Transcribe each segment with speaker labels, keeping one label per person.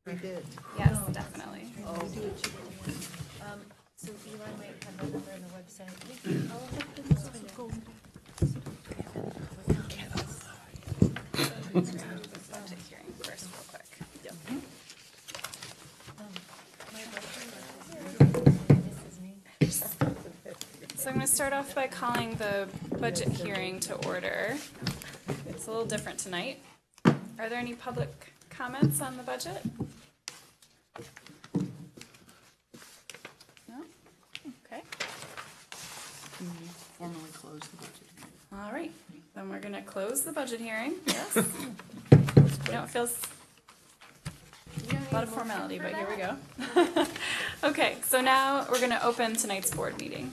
Speaker 1: We did.
Speaker 2: Yes, definitely.
Speaker 1: Oh.
Speaker 3: So Eli might have that number on the website.
Speaker 2: Budget hearing first, real quick.
Speaker 3: This is me.
Speaker 2: So I'm going to start off by calling the budget hearing to order. It's a little different tonight. Are there any public comments on the budget? No? Okay.
Speaker 1: Formally close the budget.
Speaker 2: All right. Then we're going to close the budget hearing. Yes. I know it feels a lot of formality, but here we go. Okay, so now we're going to open tonight's board meeting.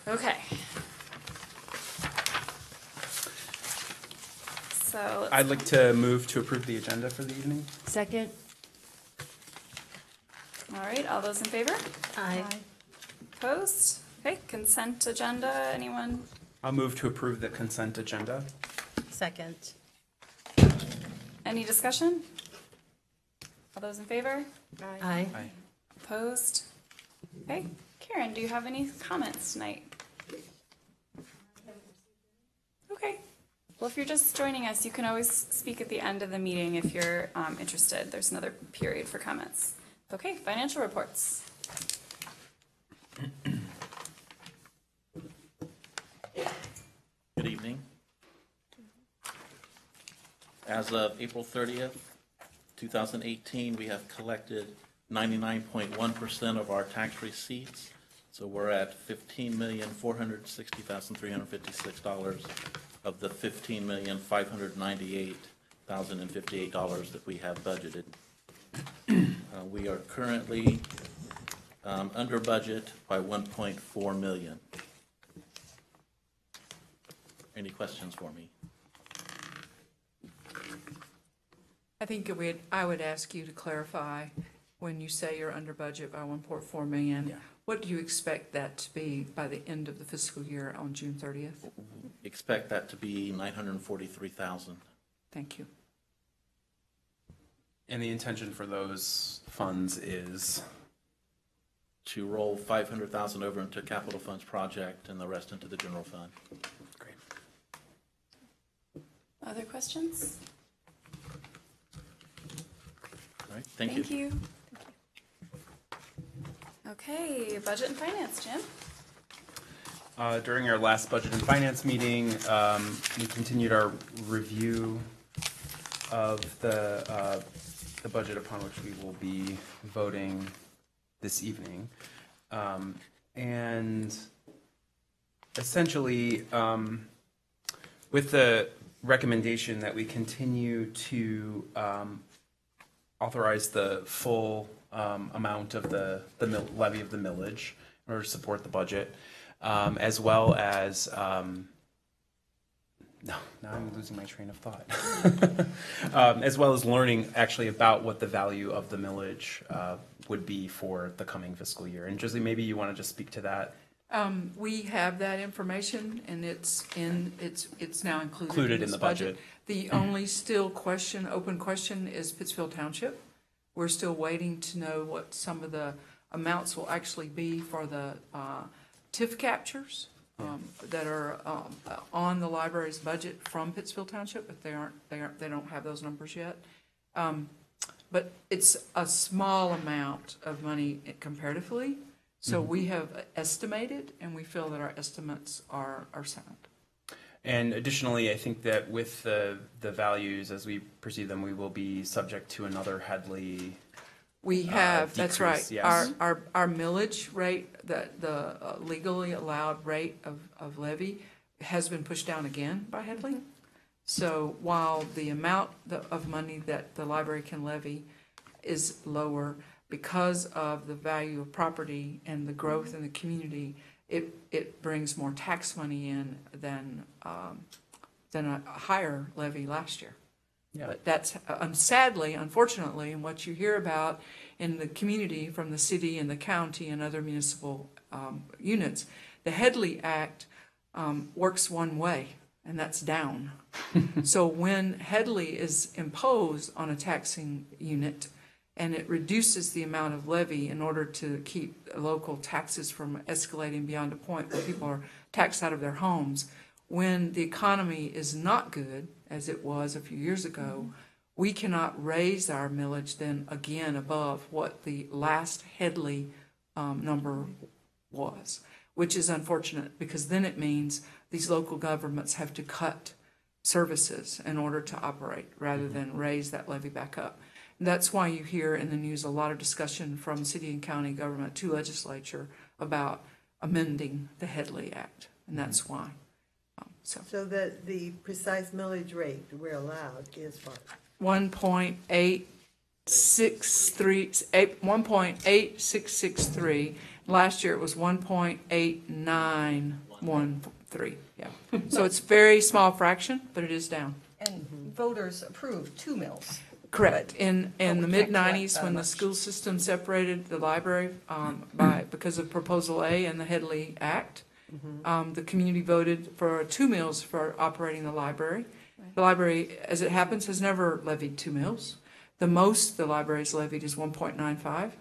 Speaker 2: Okay. So
Speaker 4: I'd like to move to approve the agenda for the evening.
Speaker 3: Second.
Speaker 2: all right, all those in favor?
Speaker 3: Aye.
Speaker 2: Opposed? Okay, consent agenda, anyone?
Speaker 4: I'll move to approve the consent agenda.
Speaker 3: Second.
Speaker 2: Any discussion? All those in favor?
Speaker 3: Aye.
Speaker 4: Aye.
Speaker 2: Opposed? Okay, Karen, do you have any comments tonight? Okay. Well, if you're just joining us, you can always speak at the end of the meeting if you're interested. There's another period for comments. Okay, financial reports.
Speaker 5: Good evening. As of April 30th, 2018, we have collected 99.1% of our tax receipts. So we're at $15,460,356 of the $15,598,058 that we have budgeted. We are currently under budget by $1.4 million. Any questions for me?
Speaker 6: I think I would ask you to clarify, when you say you're under budget by 1.4 million,
Speaker 4: Yeah.
Speaker 6: what do you expect that to be by the end of the fiscal year on June 30th?
Speaker 5: Expect that to be $943,000.
Speaker 6: Thank you.
Speaker 4: And the intention for those funds is?
Speaker 5: To roll $500,000 over into capital funds project and the rest into the general fund.
Speaker 4: Great.
Speaker 2: Other questions?
Speaker 5: All right, thank you.
Speaker 2: Okay, budget and finance, Jim.
Speaker 4: During our last budget and finance meeting, we continued our review of the budget upon which we will be voting this evening. And essentially, with the recommendation that we continue to authorize the full amount of the levy of the millage in order to support the budget, as well as now I'm losing my train of thought. As well as learning actually about what the value of the millage would be for the coming fiscal year. And Josie, maybe you want to just speak to that.
Speaker 6: We have that information, and it's now included in
Speaker 4: the
Speaker 6: this
Speaker 4: budget.
Speaker 6: The only open question is Pittsfield Township. We're still waiting to know what some of the amounts will actually be for the TIF captures that are on the library's budget from Pittsfield Township, but they don't have those numbers yet. But it's a small amount of money comparatively. So we have estimated, and we feel that our estimates are sound.
Speaker 4: And additionally, I think that with the values as we perceive them, we will be subject to another Headley.
Speaker 6: We have, that's right.
Speaker 4: decrease, yes.
Speaker 6: Our millage rate, the legally allowed rate of levy, has been pushed down again by Headley. So while the amount of money that the library can levy is lower, because of the value of property and the growth in the community, it brings more tax money in than a higher levy last year.
Speaker 4: Yeah.
Speaker 6: But that's sadly, unfortunately, and what you hear about in the community from the city and the county and other municipal units, the Headley Act works one way. and that's down. So when Headley is imposed on a taxing unit, and it reduces the amount of levy in order to keep local taxes from escalating beyond a point where people are taxed out of their homes, when the economy is not good, as it was a few years ago, we cannot raise our millage then again above what the last Headley number was, which is unfortunate, because then it means these local governments have to cut services in order to operate rather than raise that levy back up. And that's why you hear in the news a lot of discussion from city and county government to legislature about amending the Headley Act, and that's why.
Speaker 1: So that the precise millage rate we're allowed is what?
Speaker 6: 1.8663. Last year it was 1.8913. Yeah. So it's a very small fraction, but it is down.
Speaker 7: And voters approved 2 mills.
Speaker 6: Correct. In
Speaker 7: But
Speaker 6: the
Speaker 7: we can't
Speaker 6: mid-90s,
Speaker 7: collect
Speaker 6: when
Speaker 7: that
Speaker 6: the
Speaker 7: much.
Speaker 6: school system separated the library because of Proposal A and the Headley Act, the community voted for 2 mills for operating the library. The library, as it happens, has never levied 2 mills. The most the library's levied is 1.95,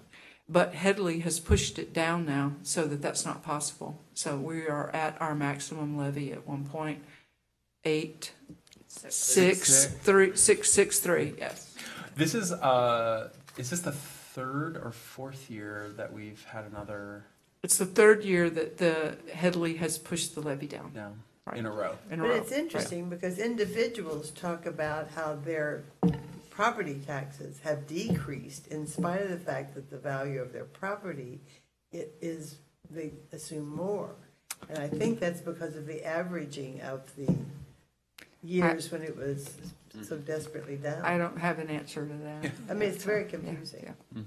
Speaker 6: but Headley has pushed it down now so that that's not possible. So we are at our maximum levy at 1.8663. Yes.
Speaker 4: This is this the third or fourth year that we've had another
Speaker 6: It's the third year that the Headley has pushed the levy down
Speaker 4: Right. in a row?
Speaker 6: in a
Speaker 1: But
Speaker 6: row.
Speaker 1: it's interesting because individuals talk about how their property taxes have decreased in spite of the fact that the value of their property they assume more. And I think that's because of the averaging of the years when it was so desperately down.
Speaker 6: I don't have an answer to that.
Speaker 1: I mean, it's very
Speaker 6: Yeah,
Speaker 1: confusing.
Speaker 6: yeah.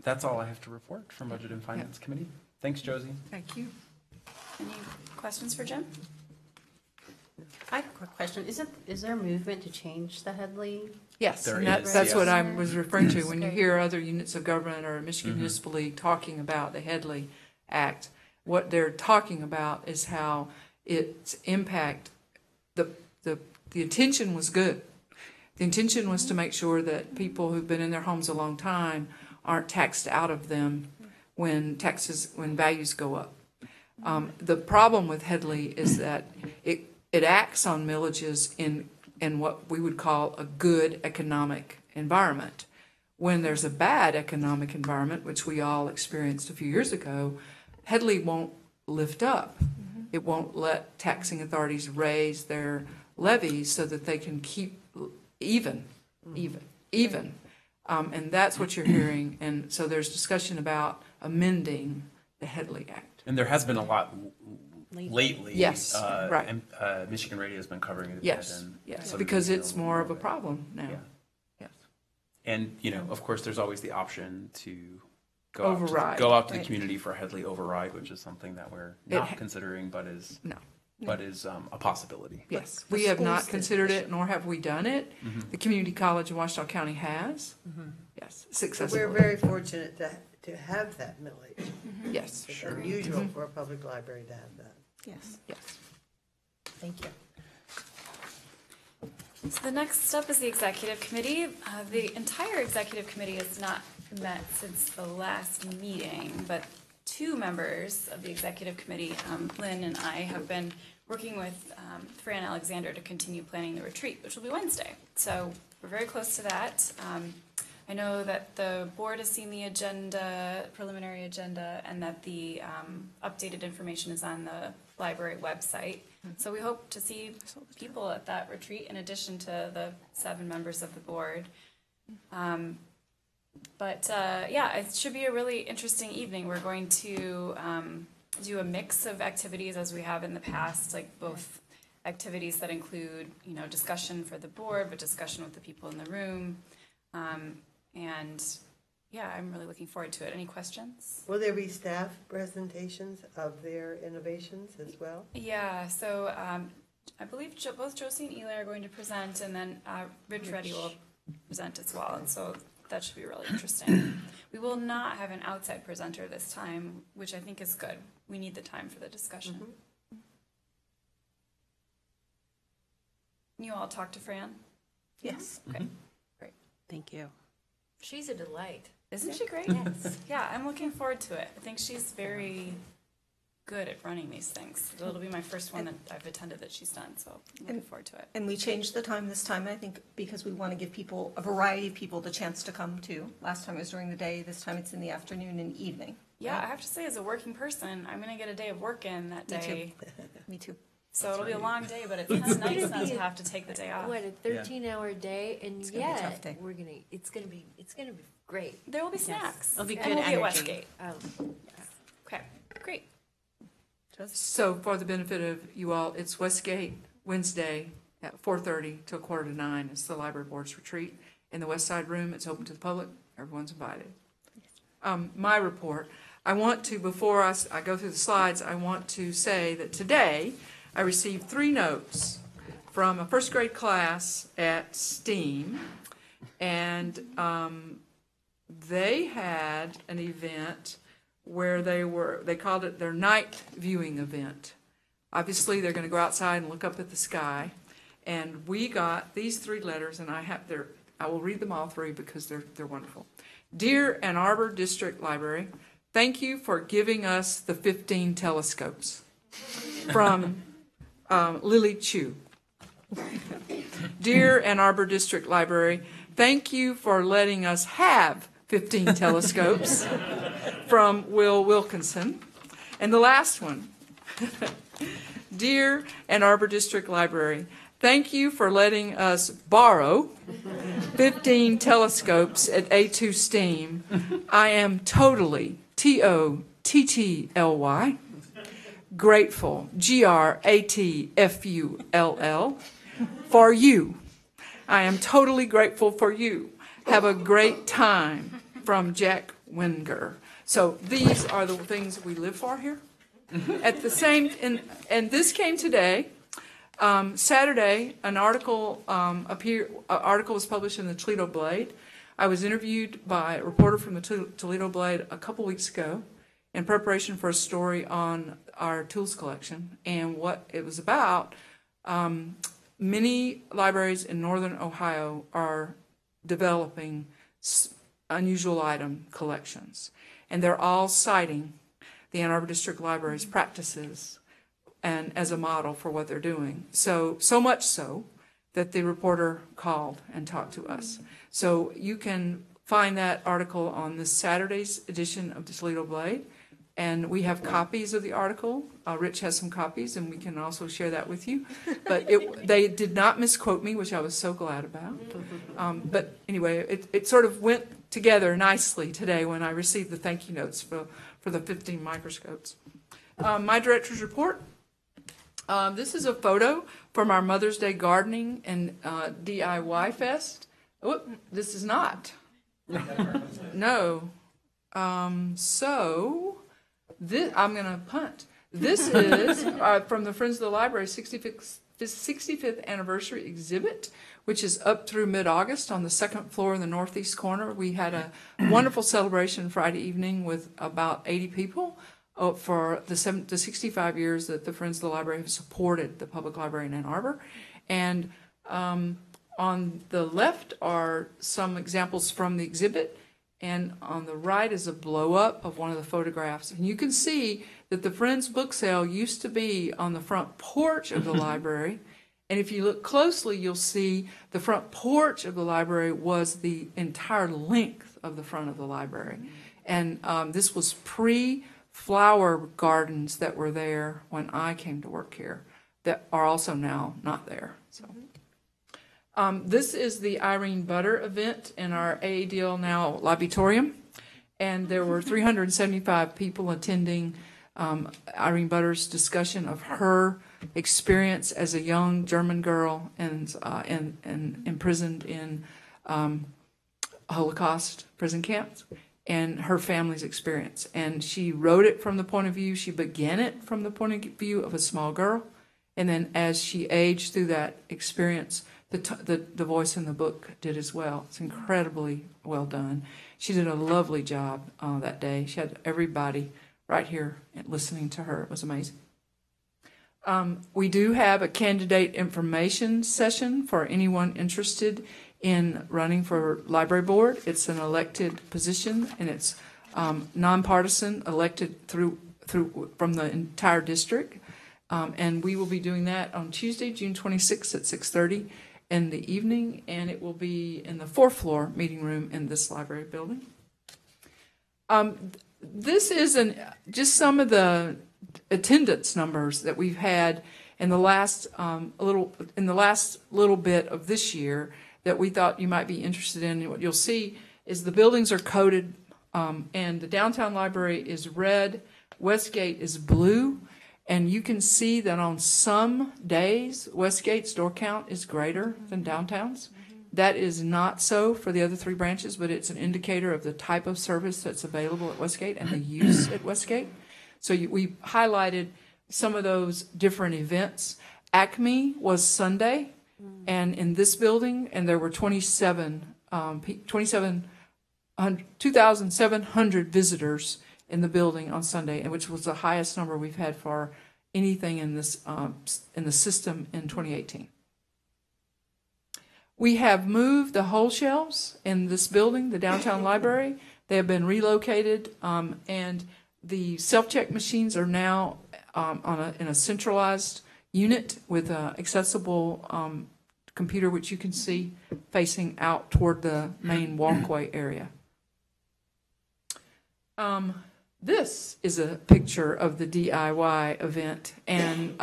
Speaker 4: That's all I have to report from Budget and Finance Committee. Thanks, Josie.
Speaker 6: Thank you.
Speaker 2: Any questions for Jim?
Speaker 3: I have a quick question. Is there movement to change the Headley?
Speaker 6: Yes,
Speaker 4: There
Speaker 6: and
Speaker 4: is,
Speaker 6: that's what
Speaker 4: yes.
Speaker 6: I was referring to. When you
Speaker 3: Okay.
Speaker 6: hear other units of government or Michigan
Speaker 4: Mhm.
Speaker 6: Municipal League talking about the Headley Act, what they're talking about is how its impact, the intention was good. The intention was to make sure that people who've been in their homes a long time aren't taxed out of them when values go up. The problem with Headley is that it acts on millages in what we would call a good economic environment. When there's a bad economic environment, which we all experienced a few years ago, Headley won't lift up. It won't let taxing authorities raise their levies so that they can keep even. And that's what you're hearing. And so there's discussion about amending the Headley Act.
Speaker 4: And there has been a lot lately.
Speaker 6: Yes, right.
Speaker 4: And Michigan Radio has been covering it a bit.
Speaker 6: Yes,
Speaker 4: and
Speaker 6: yes,
Speaker 4: so
Speaker 6: because
Speaker 4: we know
Speaker 6: it's more of a
Speaker 4: it.
Speaker 6: problem now.
Speaker 4: Yeah.
Speaker 6: Yes.
Speaker 4: And, of course, there's always the option to
Speaker 6: Override.
Speaker 4: go out to the
Speaker 3: Right.
Speaker 4: community for a Headley override, which is something that we're
Speaker 6: It
Speaker 4: not
Speaker 6: ha-
Speaker 4: considering, but is
Speaker 6: No.
Speaker 4: a possibility.
Speaker 6: Yes,
Speaker 7: the
Speaker 6: we have not
Speaker 7: schools did
Speaker 6: considered
Speaker 7: this
Speaker 6: it, nor have we done it. The Community College in Washita County has. Yes,
Speaker 1: So
Speaker 6: successfully.
Speaker 1: we're very fortunate to have that millage.
Speaker 6: Yes,
Speaker 1: It's
Speaker 4: Sure.
Speaker 1: unusual for a public library to have that.
Speaker 7: Yes,
Speaker 6: yes.
Speaker 7: thank you.
Speaker 2: So the next up is the executive committee. The entire executive committee has not met since the last meeting, but 2 members of the executive committee, Lynn and I, have been working with Fran Alexander to continue planning the retreat, which will be Wednesday. So we're very close to that. I know that the board has seen the agenda, preliminary agenda, and that the updated information is on the library website. So we hope to see people at that retreat in addition to the 7 members of the board. It should be a really interesting evening. We're going to do a mix of activities as we have in the past, like both activities that include, discussion for the board, but discussion with the people in the room. I'm really looking forward to it. Any questions?
Speaker 1: Will there be staff presentations of their innovations as well?
Speaker 2: Yeah, so I believe both Josie and Eli are going to present, and then Rich Reddy will present as well, and so that should be really interesting. We will not have an outside presenter this time, which I think is good. We need the time for the discussion. You all talked to Fran?
Speaker 7: Yes.
Speaker 2: Okay.
Speaker 3: Thank you.
Speaker 8: She's a delight.
Speaker 2: Isn't she great?
Speaker 8: Yes.
Speaker 2: Yeah, I'm looking forward to it. I think she's very good at running these things. It'll be my first one that I've attended that she's done, so I'm looking forward to it.
Speaker 7: And we changed the time this time, I think, because we want to give people, a variety of people, the chance to come too. Last time it was during the day, this time it's in the afternoon and evening.
Speaker 2: Yeah, I have to say, as a working person, I'm gonna get a day of work in that
Speaker 7: Me too.
Speaker 2: day.
Speaker 7: Me too.
Speaker 2: So it'll be a long day, but it's kind of nice not to have to take the day off.
Speaker 8: What, a 13-hour day, and
Speaker 7: It's gonna be a tough
Speaker 8: yet,
Speaker 7: day.
Speaker 8: it's gonna be great.
Speaker 2: There will be snacks.
Speaker 3: It'll be
Speaker 2: And
Speaker 3: good
Speaker 2: we'll be at
Speaker 3: energy.
Speaker 2: Westgate.
Speaker 8: Um,
Speaker 2: Okay, great.
Speaker 6: So for the benefit of you all, it's Westgate, Wednesday at 4:30 till 8:45. It's the library board's retreat in the West Side Room. It's open to the public. Everyone's invited. My report. I want to, before I go through the slides, I want to say that today I received 3 notes from a first grade class at STEAM, and they had an event where they called it their night viewing event. Obviously, they're going to go outside and look up at the sky. And we got these 3 letters, and I will read them all 3 because they're wonderful. Dear Ann Arbor District Library, thank you for giving us the 15 telescopes. From Lily Chu. Dear Ann Arbor District Library, thank you for letting us have 15 telescopes. From Will Wilkinson. And the last one. Dear Ann Arbor District Library, thank you for letting us borrow 15 telescopes at A2 STEAM. I am totally, TOTTLY, grateful, GRATFULL, for you. I am totally grateful for you. Have a great time. From Jack Wenger. So these are the things we live for here. At the same, and this came today. Saturday, an article was published in the Toledo Blade. I was interviewed by a reporter from the Toledo Blade a couple weeks ago in preparation for a story on our tools collection and what it was about. Many libraries in northern Ohio are developing unusual item collections, and they're all citing the Ann Arbor District Library's practices and as a model for what they're doing. So much so that the reporter called and talked to us. So you can find that article on this Saturday's edition of the Toledo Blade, and we have copies of the article. Rich has some copies, and we can also share that with you. But they did not misquote me, which I was so glad about. But anyway, it sort of went together nicely today when I received the thank you notes for the 15 microscopes. My director's report. This is a photo from our Mother's Day Gardening and DIY Fest. Oh, this is not. No. So this, I'm going to punt. This is from the Friends of the Library 65th anniversary exhibit, which is up through mid-August on the second floor in the northeast corner. We had a wonderful celebration Friday evening with about 80 people for the 65 years that the Friends of the Library have supported the public library in Ann Arbor. And on the left are some examples from the exhibit, and on the right is a blow-up of one of the photographs. And you can see that the Friends book sale used to be on the front porch of the library. And if you look closely, you'll see the front porch of the library was the entire length of the front of the library. And this was pre-flower gardens that were there when I came to work here that are also now not there. So. This is the Irene Butter event in our AADL Now Libratorium, and there were 375 people attending Irene Butter's discussion of her experience as a young German girl and imprisoned in Holocaust prison camps, and her family's experience. And she wrote it from the point of view, she began it from the point of view of a small girl, and then as she aged through that experience, the voice in the book did as well. It's incredibly well done. She did a lovely job that day. She had everybody right here listening to her. It was amazing. We do have a candidate information session for anyone interested in running for library board. It's an elected position, and it's nonpartisan, elected through from the entire district. And we will be doing that on Tuesday, June 26th at 6:30 in the evening, and it will be in the 4th floor meeting room in this library building. This is just some of the attendance numbers that we've had in the last little bit of this year that we thought you might be interested in. What you'll see is the buildings are coded, and the downtown library is red, Westgate is blue, and you can see that on some days Westgate's door count is greater than downtown's. That is not so for the other 3 branches, but it's an indicator of the type of service that's available at Westgate and the use at Westgate. So we highlighted some of those different events. Acme was Sunday, and in this building, and there were 2,700 visitors in the building on Sunday, which was the highest number we've had for anything in this in the system in 2018. We have moved the whole shelves in this building, the downtown library. They have been relocated, and the self-check machines are now in a centralized unit with an accessible computer, which you can see facing out toward the main walkway area. This is a picture of the DIY event, and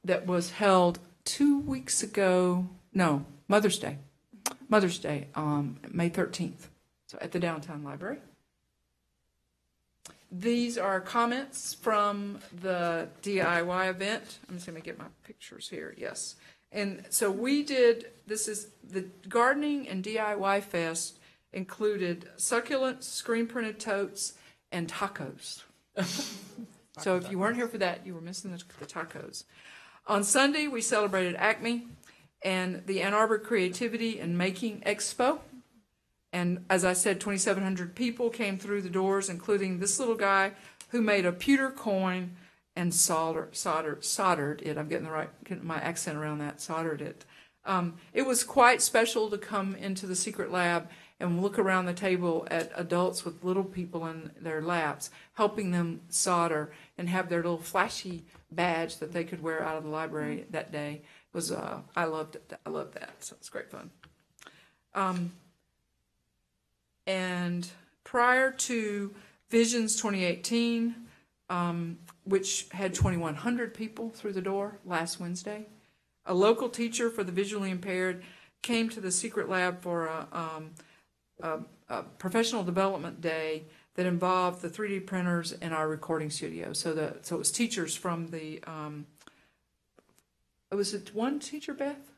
Speaker 6: that was held 2 weeks ago. No, Mother's Day, May 13th, so at the downtown library. These are comments from the DIY event. I'm just going to get my pictures here. Yes. And so this is the Gardening and DIY Fest included succulents, screen printed totes, and tacos. So if you weren't here for that, you were missing the tacos. On Sunday, we celebrated Acme and the Ann Arbor Creativity and Making Expo. And as I said, 2,700 people came through the doors, including this little guy who made a pewter coin and soldered it. I'm getting my accent around that, soldered it. It was quite special to come into the secret lab and look around the table at adults with little people in their laps, helping them solder and have their little flashy badge that they could wear out of the library that day. I loved it. I loved that. So it's great fun. And prior to Visions 2018, which had 2,100 people through the door last Wednesday, a local teacher for the visually impaired came to the secret lab for a professional development day that involved the 3D printers in our recording studio. So it was teachers from the was it one teacher, Beth?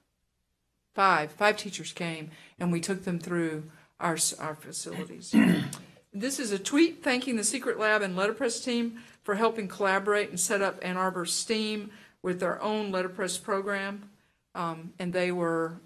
Speaker 6: Five teachers came, and we took them through our facilities. This is a tweet thanking the Secret Lab and Letterpress team for helping collaborate and set up Ann Arbor STEAM with their own letterpress program. And they were,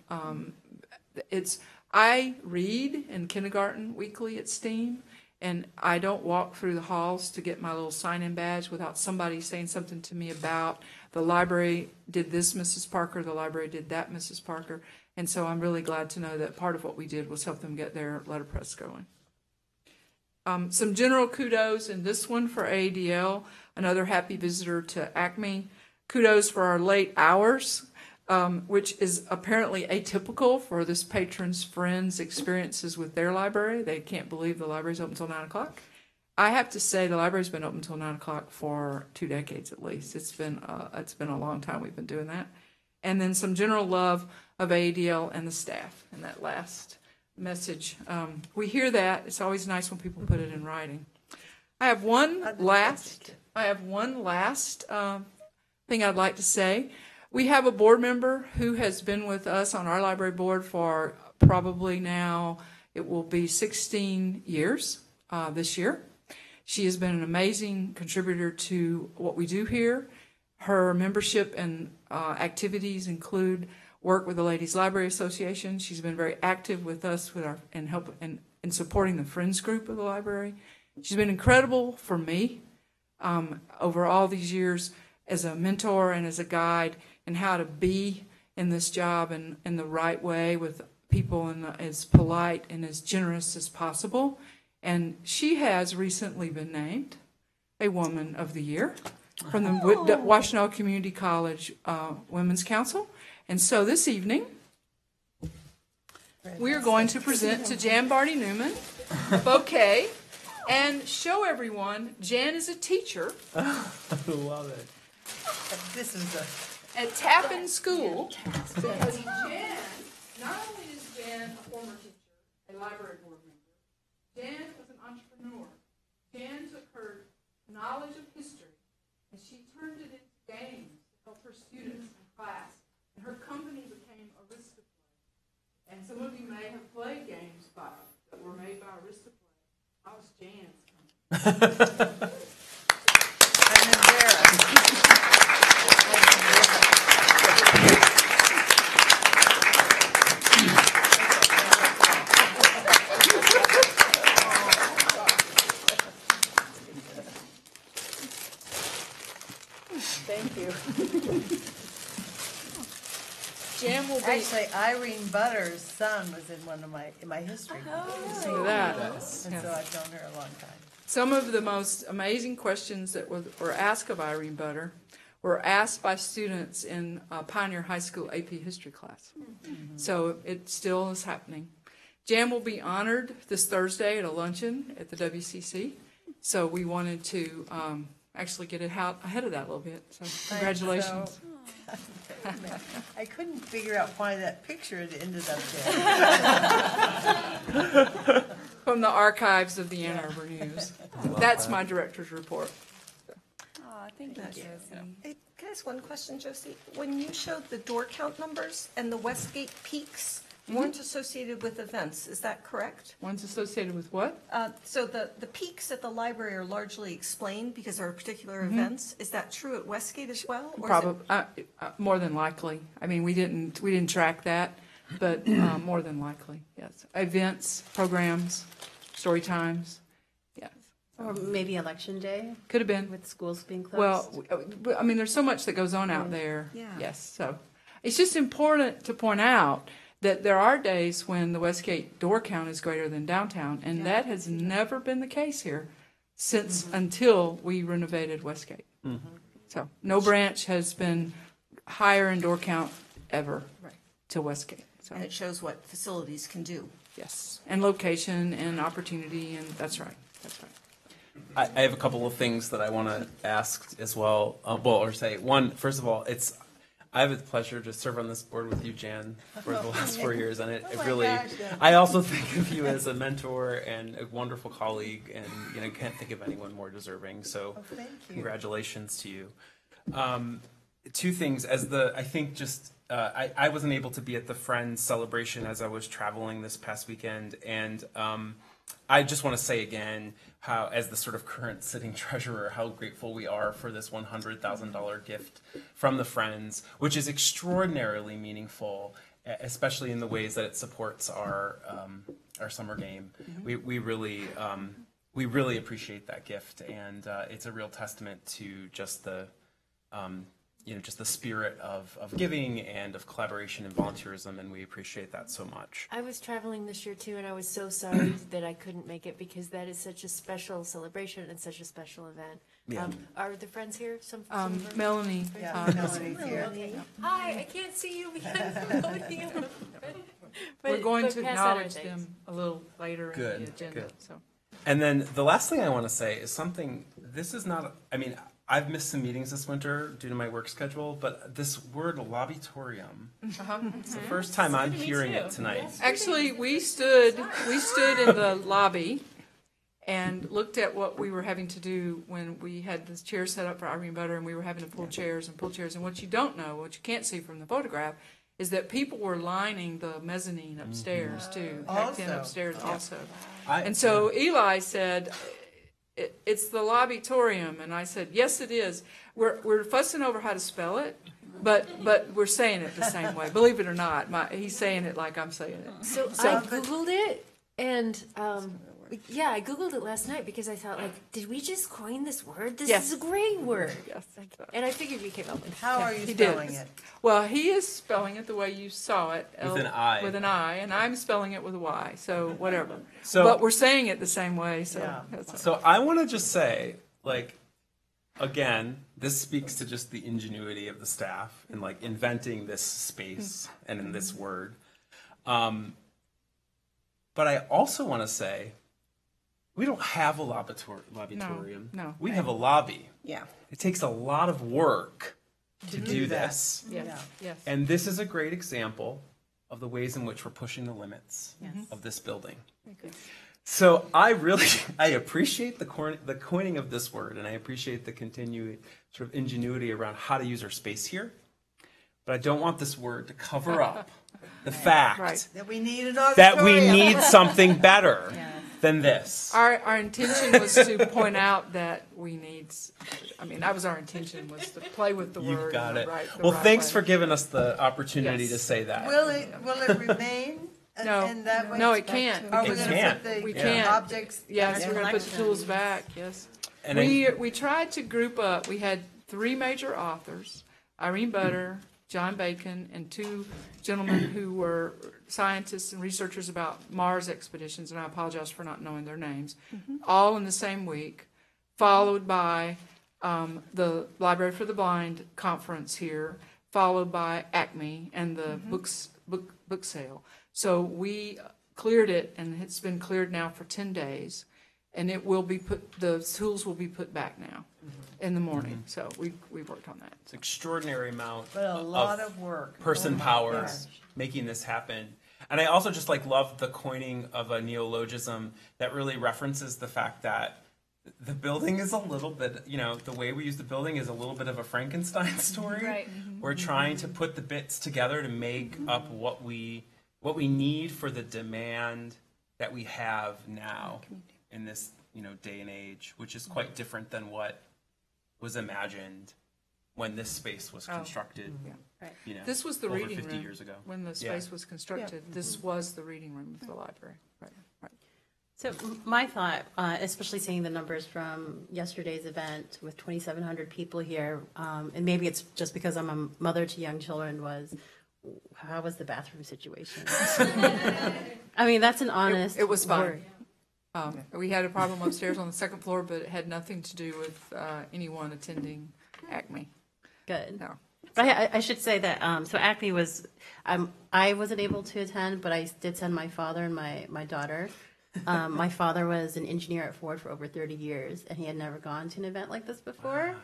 Speaker 6: I read in kindergarten weekly at STEAM, and I don't walk through the halls to get my little sign-in badge without somebody saying something to me about the library did this, Mrs. Parker, the library did that, Mrs. Parker. And so I'm really glad to know that part of what we did was help them get their letterpress going. Some general kudos in this one for AADL, another happy visitor to Acme. Kudos for our late hours, which is apparently atypical for this patron's friends' experiences with their library. They can't believe the library's open until 9 o'clock. I have to say the library's been open until 9 o'clock for 2 decades at least. It's been a long time we've been doing that. And then some general love of AADL and the staff in that last message. We hear that. It's always nice when people put it in writing. I have one last thing I'd like to say. We have a board member who has been with us on our library board for probably now, it will be 16 years this year. She has been an amazing contributor to what we do here. Her membership and activities include work with the Ladies Library Association. She's been very active with us in supporting the Friends group of the library. She's been incredible for me over all these years, as a mentor and as a guide and how to be in this job in the right way with people and as polite and as generous as possible. And she has recently been named a Woman of the Year from the Washtenaw Community College Women's Council. And so this evening, we are going to present to Jan Barty Newman a bouquet and show everyone Jan is a teacher.
Speaker 4: I love it.
Speaker 1: This is
Speaker 6: At Tappan School. Because Jan, not only is Jan a former teacher, a library board member, Jan was an entrepreneur. Jan took her knowledge of history and she turned it into games to help her students in class. And her company became Aristoplay. And some of you may have played games that were made by Aristoplay. That was Jan's company.
Speaker 1: I'm embarrassed. Thank you.
Speaker 6: Jan will be.
Speaker 1: Actually, Irene Butter's son was in one of my history classes.
Speaker 6: Listen to that.
Speaker 1: And so I've known her a long time.
Speaker 6: Some of the most amazing questions that were asked of Irene Butter were asked by students in Pioneer High School AP History class. So it still is happening. Jan will be honored this Thursday at a luncheon at the WCC. So we wanted to actually get it out ahead of that a little bit. So congratulations.
Speaker 1: I couldn't figure out why that picture had ended up there.
Speaker 6: From the archives of the Ann Arbor News. That's my director's report.
Speaker 2: Aw, thank you, Josie.
Speaker 7: Hey, can I ask one question, Josie? When you showed the door count numbers and the Westgate peaks weren't associated with events, is that correct?
Speaker 6: One's associated with what?
Speaker 7: So the peaks at the library are largely explained because there are particular events. Is that true at Westgate as well? Or is it-
Speaker 6: Probably, more than likely. I mean, we didn't track that, but more than likely, yes. Events, programs, story times, yes.
Speaker 3: Or maybe election day
Speaker 6: Could have been.
Speaker 3: with schools being closed.
Speaker 6: Well, I mean, there's so much that goes on out there.
Speaker 7: Yeah.
Speaker 6: Yes, so it's just important to point out that there are days when the Westgate door count is greater than downtown, and that has never been the case here since until we renovated Westgate. So no branch has been higher in door count ever to Westgate. So
Speaker 7: And it shows what facilities can do.
Speaker 6: yes, and location and opportunity, and that's right. That's right.
Speaker 4: I have a couple of things that I want to ask as well. Or say one. First of all, I have the pleasure to serve on this board with you, Jan, for the last 4 years, and it
Speaker 1: my
Speaker 4: really.
Speaker 1: gosh, yeah.
Speaker 4: I also think of you as a mentor and a wonderful colleague, and can't think of anyone more deserving. So,
Speaker 1: Thank you.
Speaker 4: congratulations to you. Two things. I think just I wasn't able to be at the Friends celebration as I was traveling this past weekend, and I just want to say again how, as the sort of current sitting treasurer, how grateful we are for this $100,000 gift from the Friends, which is extraordinarily meaningful, especially in the ways that it supports our summer game. We really appreciate that gift, and it's a real testament to just the just the spirit of giving and of collaboration and volunteerism, and we appreciate that so much.
Speaker 8: I was traveling this year too, and I was so sorry that I couldn't make it because that is such a special celebration and such a special event.
Speaker 4: Yeah.
Speaker 8: Are the friends here? Some of them?
Speaker 6: Melanie.
Speaker 1: Yeah, Melanie's here.
Speaker 8: Okay. Hi, I can't see you behind the podium.
Speaker 6: We're going
Speaker 8: But
Speaker 6: to
Speaker 8: pass out our
Speaker 6: acknowledge
Speaker 8: thanks.
Speaker 6: them a little later in
Speaker 4: Good,
Speaker 6: the agenda.
Speaker 4: good.
Speaker 6: So.
Speaker 4: And then the last thing I want to say is something, this is not, I mean, I've missed some meetings this winter due to my work schedule, but this word lobbytorium, it's the first time I'm hearing it tonight.
Speaker 6: Actually, we stood in the lobby and looked at what we were having to do when we had this chair set up for Irene Butter, and we were having to pull chairs. And what you don't know, what you can't see from the photograph, is that people were lining the mezzanine upstairs too, packed in
Speaker 1: Also.
Speaker 6: upstairs also.
Speaker 4: I-
Speaker 6: And so Eli said, it's the lobbytorium, and I said, yes, it is. We're fussing over how to spell it, but we're saying it the same way. Believe it or not, he's saying it like I'm saying it.
Speaker 8: So I Googled it, and
Speaker 6: word.
Speaker 8: Yeah, I Googled it last night because I thought, like, did we just coin this word? This
Speaker 6: Yes.
Speaker 8: is a great word.
Speaker 6: Yes.
Speaker 8: And I figured we came up with it.
Speaker 1: How are you
Speaker 6: He did.
Speaker 1: spelling it?
Speaker 6: Well, he is spelling it the way you saw it.
Speaker 4: With an I.
Speaker 6: With an I, and I'm spelling it with a Y, so whatever.
Speaker 4: So-
Speaker 6: But we're saying it the same way, so.
Speaker 1: Yeah.
Speaker 6: that's-
Speaker 4: So I want to just say, like, again, this speaks to just the ingenuity of the staff in like inventing this space and in this word. But I also want to say, we don't have a laboratorium.
Speaker 6: No.
Speaker 4: We have a lobby.
Speaker 7: Yeah.
Speaker 4: It takes a lot of work to do
Speaker 1: that.
Speaker 4: this.
Speaker 6: Yes, yes.
Speaker 4: And this is a great example of the ways in which we're pushing the limits of this building. So I appreciate the coining of this word, and I appreciate the continued sort of ingenuity around how to use our space here. But I don't want this word to cover up the fact
Speaker 6: Right.
Speaker 1: That we need an
Speaker 4: that we
Speaker 1: auditorium.
Speaker 4: need something better than this.
Speaker 6: Our intention was to point out that we need, that was our intention, was to play with the word.
Speaker 4: You've got
Speaker 6: in
Speaker 4: it.
Speaker 6: the right
Speaker 4: Well, thanks
Speaker 6: way.
Speaker 4: for giving us the opportunity
Speaker 6: Yes.
Speaker 4: to say that.
Speaker 1: Will it remain
Speaker 6: No.
Speaker 1: in that way?
Speaker 6: No, it can't.
Speaker 1: Are we
Speaker 4: It
Speaker 1: going to
Speaker 4: can't.
Speaker 1: put the
Speaker 6: We can't.
Speaker 1: objects?
Speaker 6: Yes,
Speaker 1: back
Speaker 6: we're
Speaker 1: in?
Speaker 6: gonna put the tools back, yes.
Speaker 4: And
Speaker 6: We tried to group up, we had 3 major authors, Irene Butter, John Bacon, and 2 gentlemen who were scientists and researchers about Mars expeditions, and I apologize for not knowing their names, all in the same week, followed by the Library for the Blind conference here, followed by Acme and the book sale. So we cleared it, and it's been cleared now for 10 days, and it will be the tools will be put back now in the morning. So we worked on that.
Speaker 4: it's an extraordinary amount
Speaker 1: But a lot of work.
Speaker 4: person power
Speaker 1: gosh.
Speaker 4: making this happen. And I also just love the coining of a neologism that really references the fact that the building is a little bit, the way we use the building is a little bit of a Frankenstein story.
Speaker 2: Right.
Speaker 4: We're trying to put the bits together to make up what we need for the demand that we have now in this, day and age, which is quite different than what was imagined when this space was constructed.
Speaker 6: This was the
Speaker 4: over
Speaker 6: reading
Speaker 4: 50
Speaker 6: room.
Speaker 4: years ago.
Speaker 6: When the space was constructed, this was the reading room of the library. Right.
Speaker 3: So my thought, especially seeing the numbers from yesterday's event with 2,700 people here, and maybe it's just because I'm a mother to young children, was how was the bathroom situation? That's an honest
Speaker 6: It was fine.
Speaker 3: word.
Speaker 6: We had a problem upstairs on the 2nd floor, but it had nothing to do with anyone attending Acme.
Speaker 3: Good.
Speaker 6: No.
Speaker 3: But I should say that, so Acme was, I wasn't able to attend, but I did send my father and my daughter. My father was an engineer at Ford for over 30 years, and he had never gone to an event like this before.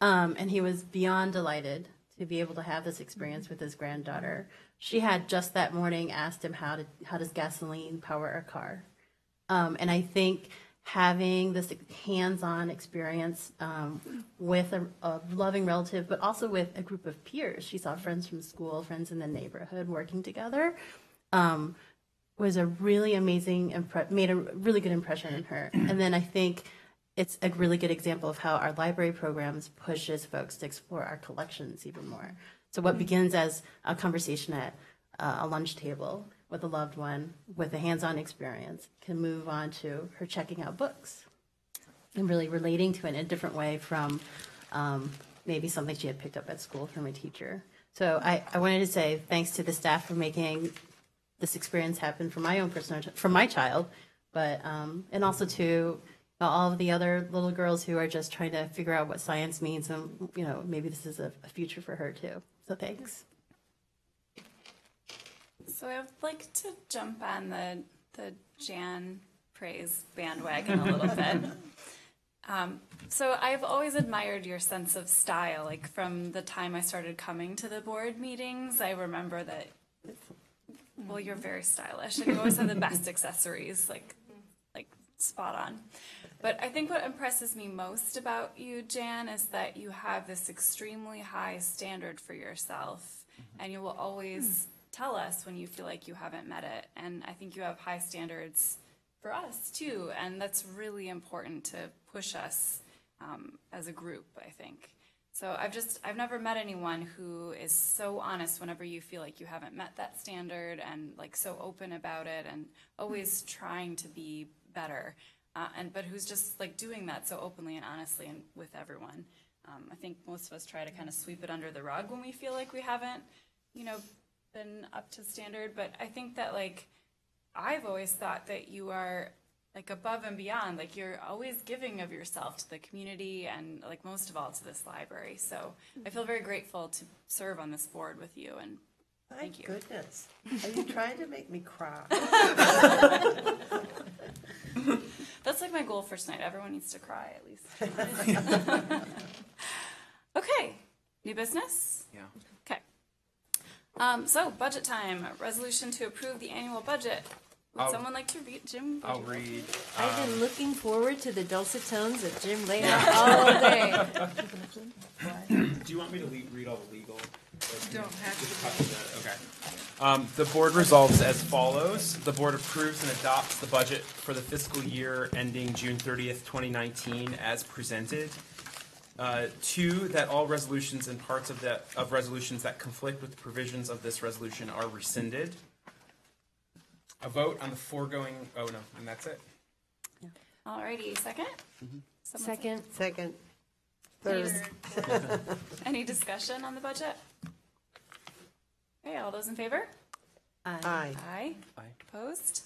Speaker 3: And he was beyond delighted to be able to have this experience with his granddaughter. She had just that morning asked him how does gasoline power a car? And I think having this hands-on experience with a loving relative, but also with a group of peers. She saw friends from school, friends in the neighborhood working together, was a really amazing, made a really good impression on her. And then I think it's a really good example of how our library programs pushes folks to explore our collections even more. So what begins as a conversation at a lunch table with a loved one with a hands-on experience can move on to her checking out books and really relating to it in a different way from maybe something she had picked up at school from a teacher. So I wanted to say thanks to the staff for making this experience happen for my own for my child, but and also to all of the other little girls who are just trying to figure out what science means, and maybe this is a future for her too. So thanks.
Speaker 2: So I would like to jump on the Jan praise bandwagon a little bit. So I've always admired your sense of style. Like from the time I started coming to the board meetings, I remember that, well, you're very stylish and you always have the best accessories, like spot on. But I think what impresses me most about you, Jan, is that you have this extremely high standard for yourself, and you will always tell us when you feel like you haven't met it. And I think you have high standards for us too, and that's really important to push us as a group, I think. So I've never met anyone who is so honest whenever you feel like you haven't met that standard, and like so open about it, and always trying to be better, but who's just like doing that so openly and honestly and with everyone. I think most of us try to kind of sweep it under the rug when we feel like we haven't, been up to standard. But I think that like I've always thought that you are like above and beyond, like you're always giving of yourself to the community and like most of all to this library. So I feel very grateful to serve on this board with you, and thank you.
Speaker 1: Goodness. Are you trying to make me cry?
Speaker 2: That's like my goal for tonight. Everyone needs to cry at least. Okay, new business?
Speaker 4: Yeah.
Speaker 2: Okay. So budget time, resolution to approve the annual budget. Would
Speaker 4: I'll-
Speaker 2: someone like to read, Jim?
Speaker 4: I'll read.
Speaker 8: I've been looking forward to the dulcet tones of Jim laid out all day.
Speaker 4: Do you want me to read all the legal?
Speaker 6: Don't have to.
Speaker 4: Okay. The board resolves as follows. The board approves and adopts the budget for the fiscal year ending June 30th, 2019 as presented. 2, that all resolutions and parts of resolutions that conflict with the provisions of this resolution are rescinded. A vote on the foregoing, and that's it.
Speaker 2: Alrighty, second? Someone
Speaker 8: Second.
Speaker 1: Second.
Speaker 2: Any-
Speaker 1: Third.
Speaker 2: Any discussion on the budget? Okay, all those in favor?
Speaker 1: Aye.
Speaker 2: Aye.
Speaker 4: Aye.
Speaker 2: Opposed?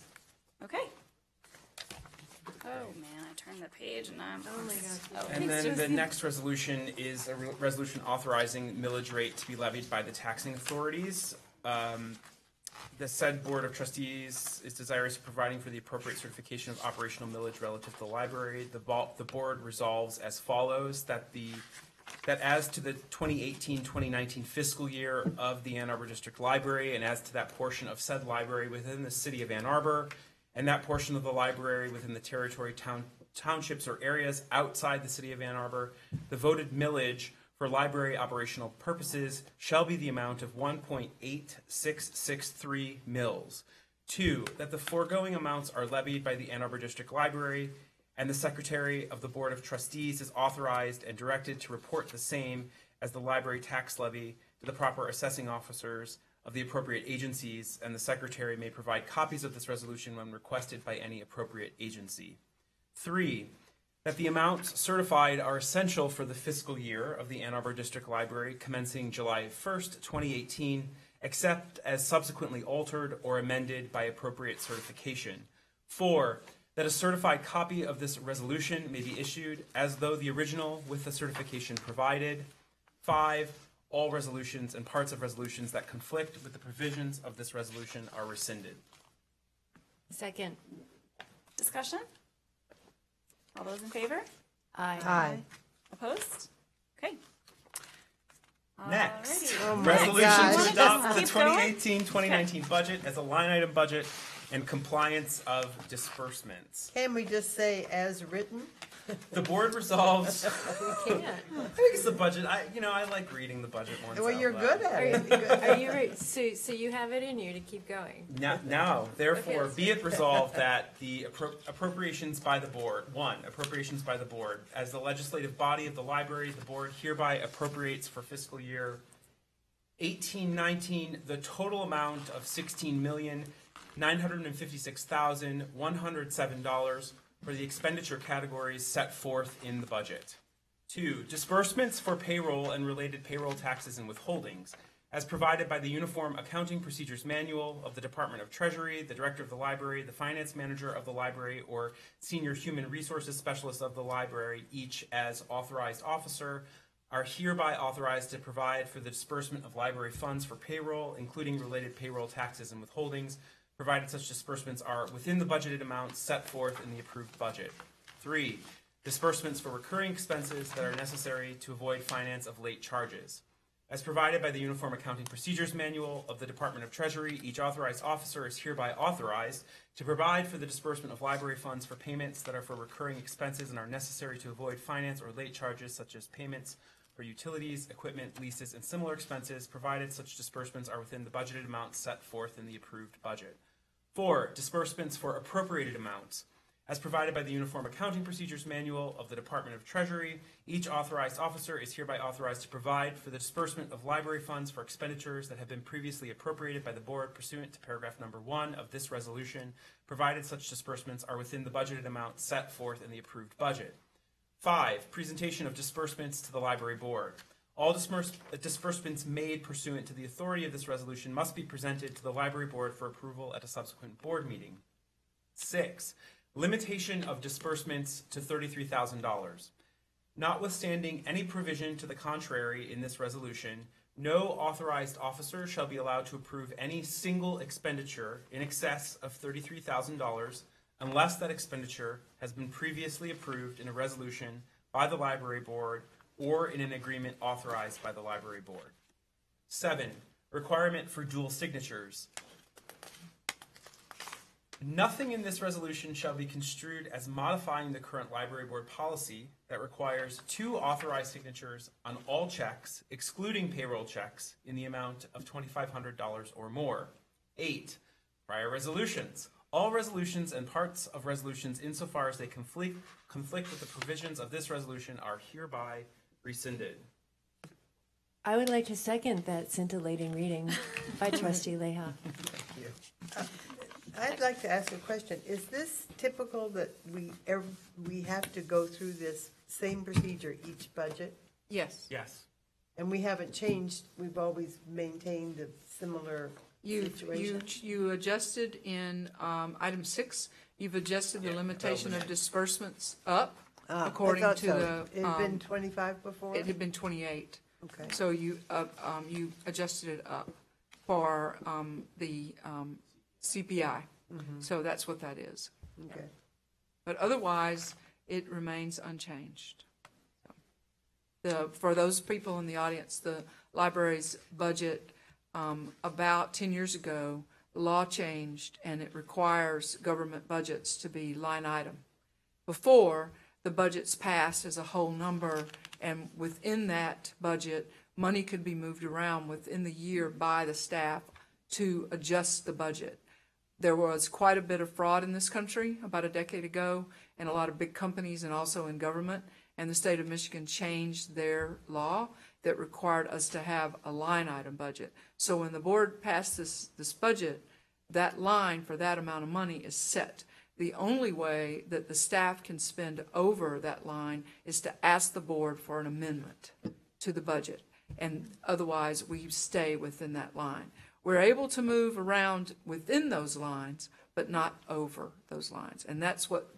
Speaker 2: Okay. Oh, man, I turned the page and I'm.
Speaker 8: Oh my gosh.
Speaker 2: Oh,
Speaker 4: And
Speaker 2: thanks,
Speaker 4: then the
Speaker 2: Josie.
Speaker 4: next resolution is a resolution authorizing millage rate to be levied by the taxing authorities. The said Board of Trustees is desirous of providing for the appropriate certification of operational millage relative to the library. The board resolves as follows, that as to the 2018-2019 fiscal year of the Ann Arbor District Library, and as to that portion of said library within the city of Ann Arbor, and that portion of the library within the territory, townships, or areas outside the city of Ann Arbor, the voted millage for library operational purposes shall be the amount of 1.8663 mills. 2, that the foregoing amounts are levied by the Ann Arbor District Library, and the Secretary of the Board of Trustees is authorized and directed to report the same as the library tax levy to the proper assessing officers of the appropriate agencies, and the Secretary may provide copies of this resolution when requested by any appropriate agency. 3, that the amounts certified are essential for the fiscal year of the Ann Arbor District Library commencing July 1st, 2018, except as subsequently altered or amended by appropriate certification. 4, that a certified copy of this resolution may be issued as though the original with the certification provided. 5, all resolutions and parts of resolutions that conflict with the provisions of this resolution are rescinded.
Speaker 8: Second.
Speaker 2: Discussion? All those in favor?
Speaker 1: Aye.
Speaker 2: Opposed? Okay.
Speaker 4: Next,
Speaker 2: Alrighty.
Speaker 1: Oh my
Speaker 4: resolution
Speaker 1: gosh.
Speaker 4: to adopt the
Speaker 2: Keep going?
Speaker 4: 2018-2019 budget as a line item budget and compliance of disbursements.
Speaker 1: Can we just say as written?
Speaker 4: The board resolves.
Speaker 8: We can't.
Speaker 4: I think it's the budget. I like reading the budget once.
Speaker 1: Well,
Speaker 4: out
Speaker 1: you're
Speaker 4: loud.
Speaker 1: good at
Speaker 8: Are
Speaker 1: it.
Speaker 8: you, are you ready? So you have it in you to keep going.
Speaker 4: Now, therefore,
Speaker 8: Okay.
Speaker 4: be it resolved that the appropriations by the board, appropriations by the board, as the legislative body of the library, the board hereby appropriates for fiscal year 18-19 the total amount of $16,956,107 for the expenditure categories set forth in the budget. 2, disbursements for payroll and related payroll taxes and withholdings, as provided by the Uniform Accounting Procedures Manual of the Department of Treasury, the Director of the Library, the Finance Manager of the Library, or Senior Human Resources Specialist of the Library, each as authorized officer, are hereby authorized to provide for the disbursement of library funds for payroll, including related payroll taxes and withholdings, provided such disbursements are within the budgeted amounts set forth in the approved budget. 3, disbursements for recurring expenses that are necessary to avoid finance of late charges. As provided by the Uniform Accounting Procedures Manual of the Department of Treasury, each authorized officer is hereby authorized to provide for the disbursement of library funds for payments that are for recurring expenses and are necessary to avoid finance or late charges, such as payments for utilities, equipment, leases, and similar expenses, provided such disbursements are within the budgeted amounts set forth in the approved budget. 4, disbursements for appropriated amounts. As provided by the Uniform Accounting Procedures Manual of the Department of Treasury, each authorized officer is hereby authorized to provide for the disbursement of library funds for expenditures that have been previously appropriated by the board pursuant to paragraph number 1 of this resolution, provided such disbursements are within the budgeted amount set forth in the approved budget. 5. Presentation of disbursements to the library board. All disbursements made pursuant to the authority of this resolution must be presented to the library board for approval at a subsequent board meeting. 6. Limitation of disbursements to $33,000. Notwithstanding any provision to the contrary in this resolution, no authorized officer shall be allowed to approve any single expenditure in excess of $33,000 unless that expenditure has been previously approved in a resolution by the library board or in an agreement authorized by the library board. 7. Requirement for dual signatures. Nothing in this resolution shall be construed as modifying the current library board policy that requires 2 authorized signatures on all checks, excluding payroll checks, in the amount of $2,500 or more. 8. Prior resolutions. All resolutions and parts of resolutions insofar as they conflict with the provisions of this resolution are hereby rescinded.
Speaker 8: I would like to second that scintillating reading by Trustee Leha.
Speaker 1: I'd like to ask a question. Is this typical that we have to go through this same procedure each budget?
Speaker 6: Yes.
Speaker 4: Yes.
Speaker 1: And we haven't changed, we've always maintained a similar situation?
Speaker 6: You adjusted in item 6, you've adjusted the limitation of disbursements up according
Speaker 1: I thought
Speaker 6: to
Speaker 1: so.
Speaker 6: the.
Speaker 1: It had been 25 before?
Speaker 6: It had been 28.
Speaker 1: Okay.
Speaker 6: So you adjusted it up for the CPI. So that's what that is.
Speaker 1: Okay.
Speaker 6: But otherwise, it remains unchanged. For those people in the audience, the library's budget, about 10 years ago, the law changed and it requires government budgets to be line item. Before, the budget's passed as a whole number, and within that budget, money could be moved around within the year by the staff to adjust the budget. There was quite a bit of fraud in this country about a decade ago, and a lot of big companies and also in government, and the state of Michigan changed their law that required us to have a line item budget. So when the board passed this budget, that line for that amount of money is set. The only way that the staff can spend over that line is to ask the board for an amendment to the budget, and otherwise we stay within that line. We're able to move around within those lines, but not over those lines. And that's what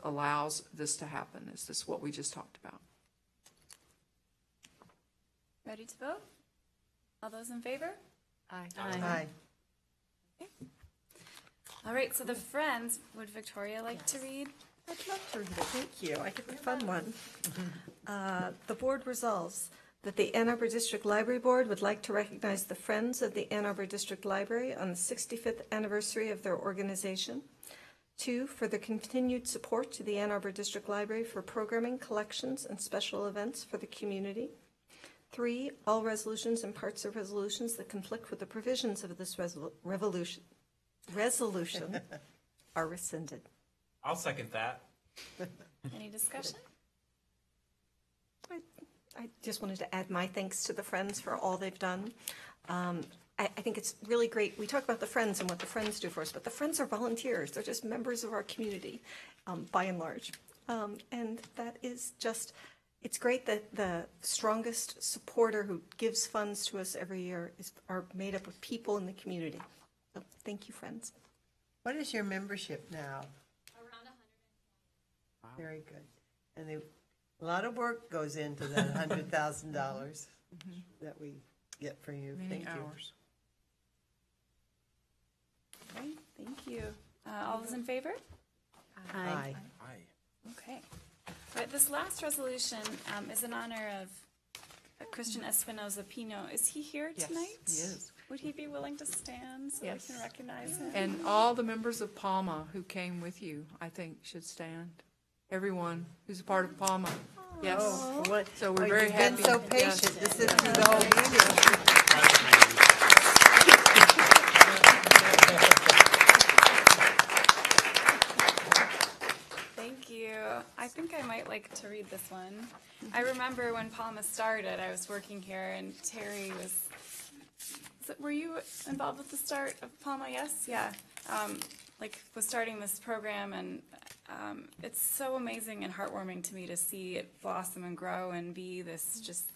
Speaker 6: allows this to happen, is this what we just talked about.
Speaker 2: Ready to vote? All those in favor?
Speaker 8: Aye.
Speaker 1: Aye.
Speaker 2: All right, so the Friends, would Victoria like to read?
Speaker 7: I'd love to read it. Thank you. I get the fun one. The board resolves that the Ann Arbor District Library Board would like to recognize the Friends of the Ann Arbor District Library on the 65th anniversary of their organization. 2, for the continued support to the Ann Arbor District Library for programming, collections, and special events for the community. 3, all resolutions and parts of resolutions that conflict with the provisions of this resolution are rescinded.
Speaker 4: I'll second that.
Speaker 2: Any discussion?
Speaker 7: I just wanted to add my thanks to the Friends for all they've done. I think it's really great. We talk about the Friends and what the Friends do for us, but the Friends are volunteers. They're just members of our community, by and large. And that is just, it's great that the strongest supporter who gives funds to us every year are made up of people in the community. So thank you, Friends.
Speaker 1: What is your membership now? Around 120. Wow. Very good. And a lot of work goes into that $100,000 that we get for you.
Speaker 6: Many
Speaker 1: Thank
Speaker 6: hours.
Speaker 2: Okay, thank you. All those in favor?
Speaker 1: you. Aye.
Speaker 2: Okay. All right, this last resolution is in honor of Christian Espinoza Pino. Is he here
Speaker 6: Yes,
Speaker 2: tonight?
Speaker 6: he is.
Speaker 2: Would he be willing to stand so
Speaker 6: Yes.
Speaker 2: we can recognize him?
Speaker 6: And all the members of PALMA who came with you, I think, should stand. Everyone who's a part of PALMA. Yes.
Speaker 1: What?
Speaker 6: So we're
Speaker 1: Oh,
Speaker 6: very
Speaker 1: you've
Speaker 6: happy.
Speaker 1: been so
Speaker 6: Yes.
Speaker 1: patient. This is through the whole meeting.
Speaker 2: like to read this one. I remember when Palma started, I was working here, and Terry were you involved with the start of Palma? Yes? Yeah. Was starting this program, and it's so amazing and heartwarming to me to see it blossom and grow and be this just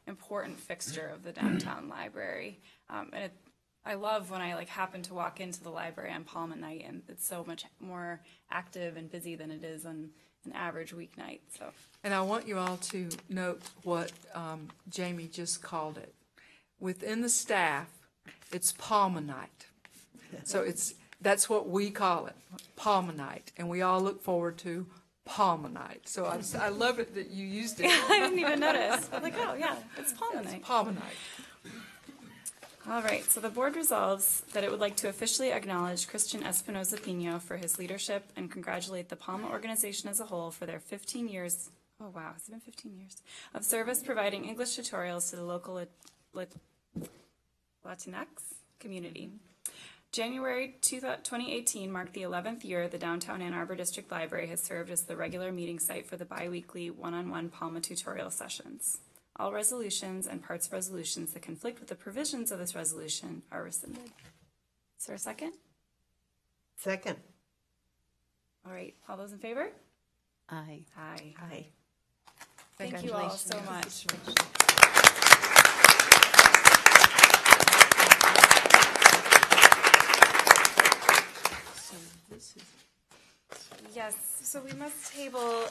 Speaker 2: important fixture of the downtown library. I love when I happen to walk into the library on Palma night, and it's so much more active and busy than it is on an average weeknight. So.
Speaker 6: And I want you all to note what Jamie just called it. Within the staff, it's Palma night. So that's what we call it, Palma night, and we all look forward to Palma night. So I love it that you used it.
Speaker 2: I didn't even notice. I'm like, oh yeah, it's Palma night.
Speaker 6: Palma night.
Speaker 2: All right, so the board resolves that it would like to officially acknowledge Christian Espinoza Pino for his leadership and congratulate the Palma organization as a whole for their 15 years, oh wow, has it been 15 years, of service providing English tutorials to the local Latinx community. January 2018 marked the 11th year the downtown Ann Arbor District Library has served as the regular meeting site for the bi-weekly one-on-one Palma tutorial sessions. All resolutions and parts of resolutions that conflict with the provisions of this resolution are rescinded. Is there a second?
Speaker 1: Second.
Speaker 2: All right, all those in favor?
Speaker 3: Aye.
Speaker 2: Aye.
Speaker 1: Aye.
Speaker 2: Thank you all so much. Yes, so we must table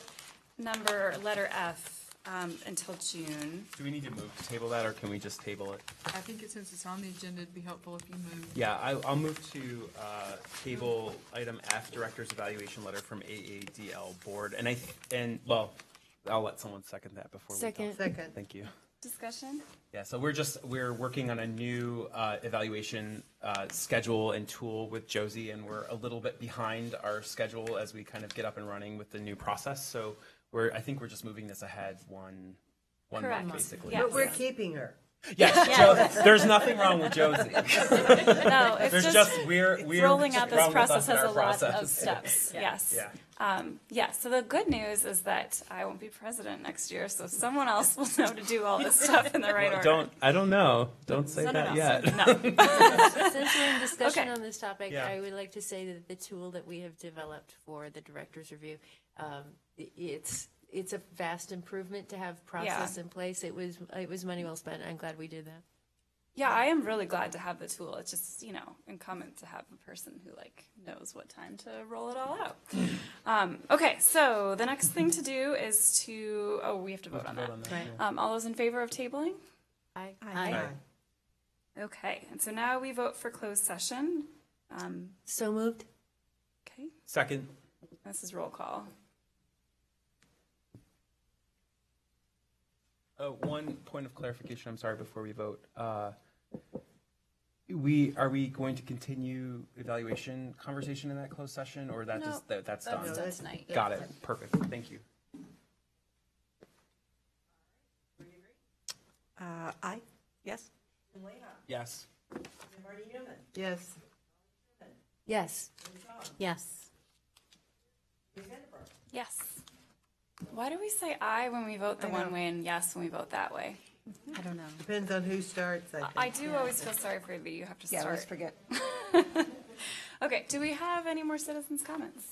Speaker 2: letter F until June.
Speaker 4: Do we need to move to table that, or can we just table it?
Speaker 6: I think since it's on the agenda, it'd be helpful if you move.
Speaker 4: Yeah, I'll move to table item F, Director's Evaluation Letter from AADL Board. I'll let someone second that before we
Speaker 8: Second.
Speaker 4: talk.
Speaker 1: Second.
Speaker 4: Thank you.
Speaker 2: Discussion?
Speaker 4: Yeah, so we're working on a new evaluation schedule and tool with Josie, and we're a little bit behind our schedule as we kind of get up and running with the new process. So I think we're just moving this ahead one
Speaker 2: Correct.
Speaker 4: month, basically.
Speaker 2: Yes.
Speaker 1: But we're keeping her.
Speaker 4: Yes, there's nothing wrong with Josie.
Speaker 2: No, it's
Speaker 4: There's
Speaker 2: just
Speaker 4: we're
Speaker 2: rolling out this
Speaker 4: wrong with
Speaker 2: process
Speaker 4: us in
Speaker 2: has
Speaker 4: our
Speaker 2: a lot of
Speaker 4: process.
Speaker 2: steps. Yes.
Speaker 4: Yeah.
Speaker 2: So the good news is that I won't be president next year, so someone else will know to do all this stuff in the right order.
Speaker 4: I don't know. Don't say
Speaker 2: No,
Speaker 4: that
Speaker 2: no.
Speaker 4: yet.
Speaker 2: No.
Speaker 8: Since we're in discussion
Speaker 2: Okay.
Speaker 8: on this topic,
Speaker 4: Yeah.
Speaker 8: I would like to say that the tool that we have developed for the director's review, it's a vast improvement to have process in place. It was money well spent. I'm glad we did that.
Speaker 2: Yeah, I am really glad to have the tool. It's just, incumbent to have a person who knows what time to roll it all out. Okay, so the next thing to do is we have to vote on that.
Speaker 3: Right.
Speaker 2: All those in favor of tabling?
Speaker 8: Aye.
Speaker 3: Aye.
Speaker 2: Okay, and so now we vote for closed session.
Speaker 8: So moved.
Speaker 2: Okay,
Speaker 4: Second.
Speaker 2: this is roll call.
Speaker 4: One point of clarification, I'm sorry, before we vote. Are we going to continue evaluation conversation in that closed session, or that's done?
Speaker 2: That's done tonight.
Speaker 4: Got it. Perfect. Thank you.
Speaker 7: Aye. Yes.
Speaker 4: Yes.
Speaker 1: Yes.
Speaker 8: Yes.
Speaker 3: Yes.
Speaker 2: Yes. Why do we say aye when we vote the one way and yes when we vote that way?
Speaker 3: I don't know.
Speaker 1: Depends on who starts, I think.
Speaker 2: I do always feel sorry for you, but you have to
Speaker 7: Yeah,
Speaker 2: start.
Speaker 7: let's forget.
Speaker 2: Okay, do we have any more citizens' comments?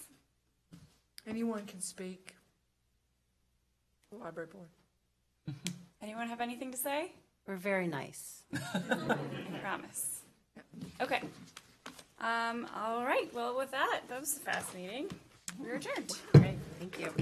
Speaker 6: Anyone can speak. Library board.
Speaker 2: Anyone have anything to say?
Speaker 3: We're very nice.
Speaker 2: I promise. Okay. All right, well, with that was a fast meeting. We're adjourned.
Speaker 3: Great. Thank you.